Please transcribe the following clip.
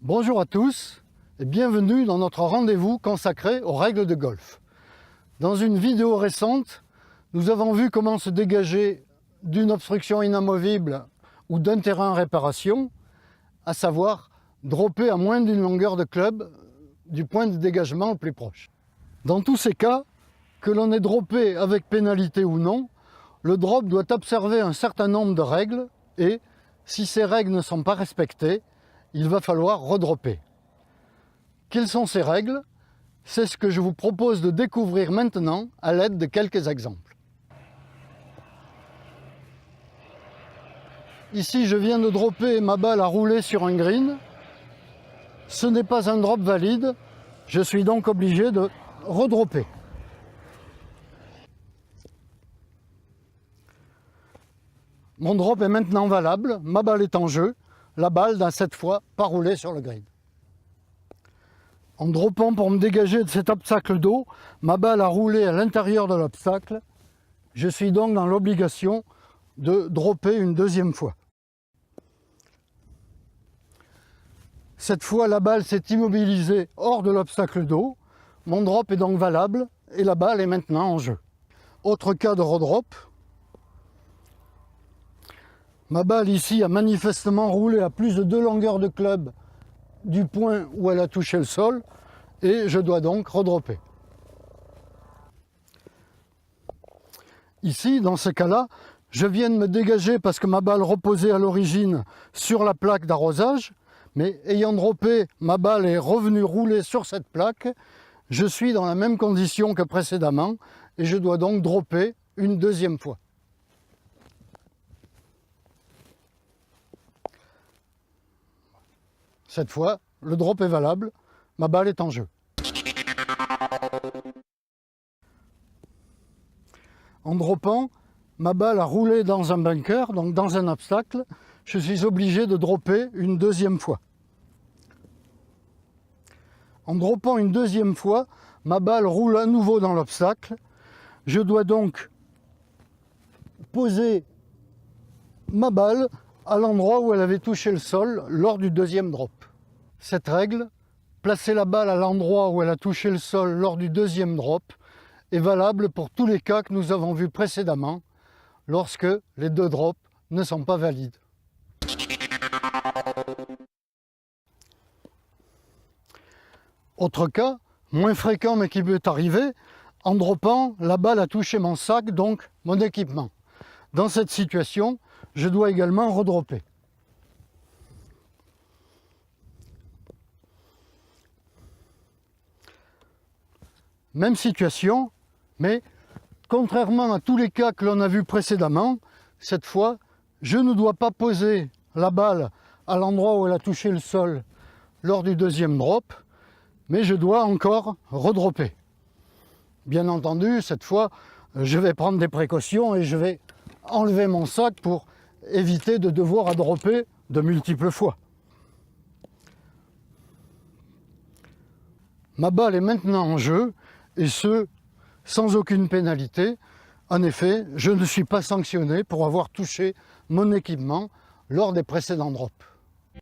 Bonjour à tous et bienvenue dans notre rendez-vous consacré aux règles de golf. Dans une vidéo récente, nous avons vu comment se dégager d'une obstruction inamovible ou d'un terrain en réparation, à savoir dropper à moins d'une longueur de club du point de dégagement le plus proche. Dans tous ces cas, que l'on ait droppé avec pénalité ou non, le drop doit observer un certain nombre de règles et, si ces règles ne sont pas respectées, il va falloir redropper. Quelles sont ces règles? C'est ce que je vous propose de découvrir maintenant à l'aide de quelques exemples. Ici, je viens de dropper ma balle à rouler sur un green. Ce n'est pas un drop valide, je suis donc obligé de redropper. Mon drop est maintenant valable, ma balle est en jeu. La balle n'a cette fois pas roulé sur le green. En droppant pour me dégager de cet obstacle d'eau, ma balle a roulé à l'intérieur de l'obstacle. Je suis donc dans l'obligation de dropper une deuxième fois. Cette fois, la balle s'est immobilisée hors de l'obstacle d'eau. Mon drop est donc valable et la balle est maintenant en jeu. Autre cas de redrop. Ma balle ici a manifestement roulé à plus de 2 longueurs de club du point où elle a touché le sol et je dois donc redropper. Ici, dans ce cas-là, je viens de me dégager parce que ma balle reposait à l'origine sur la plaque d'arrosage, mais ayant droppé, ma balle est revenue rouler sur cette plaque. Je suis dans la même condition que précédemment et je dois donc dropper une deuxième fois. Cette fois, le drop est valable, ma balle est en jeu. En droppant, ma balle a roulé dans un bunker, donc dans un obstacle. Je suis obligé de dropper une deuxième fois. En droppant une deuxième fois, ma balle roule à nouveau dans l'obstacle. Je dois donc poser ma balle à l'endroit où elle avait touché le sol lors du deuxième drop. Cette règle, placer la balle à l'endroit où elle a touché le sol lors du deuxième drop, est valable pour tous les cas que nous avons vus précédemment, lorsque les deux drops ne sont pas valides. Autre cas, moins fréquent mais qui peut arriver, en droppant, la balle a touché mon sac, donc mon équipement. Dans cette situation, je dois également redropper. Même situation, mais contrairement à tous les cas que l'on a vus précédemment, cette fois, je ne dois pas poser la balle à l'endroit où elle a touché le sol lors du deuxième drop, mais je dois encore redropper. Bien entendu, cette fois, je vais prendre des précautions et je vais enlever mon sac pour éviter de devoir dropper de multiples fois. Ma balle est maintenant en jeu et ce, sans aucune pénalité. En effet, je ne suis pas sanctionné pour avoir touché mon équipement lors des précédents drops.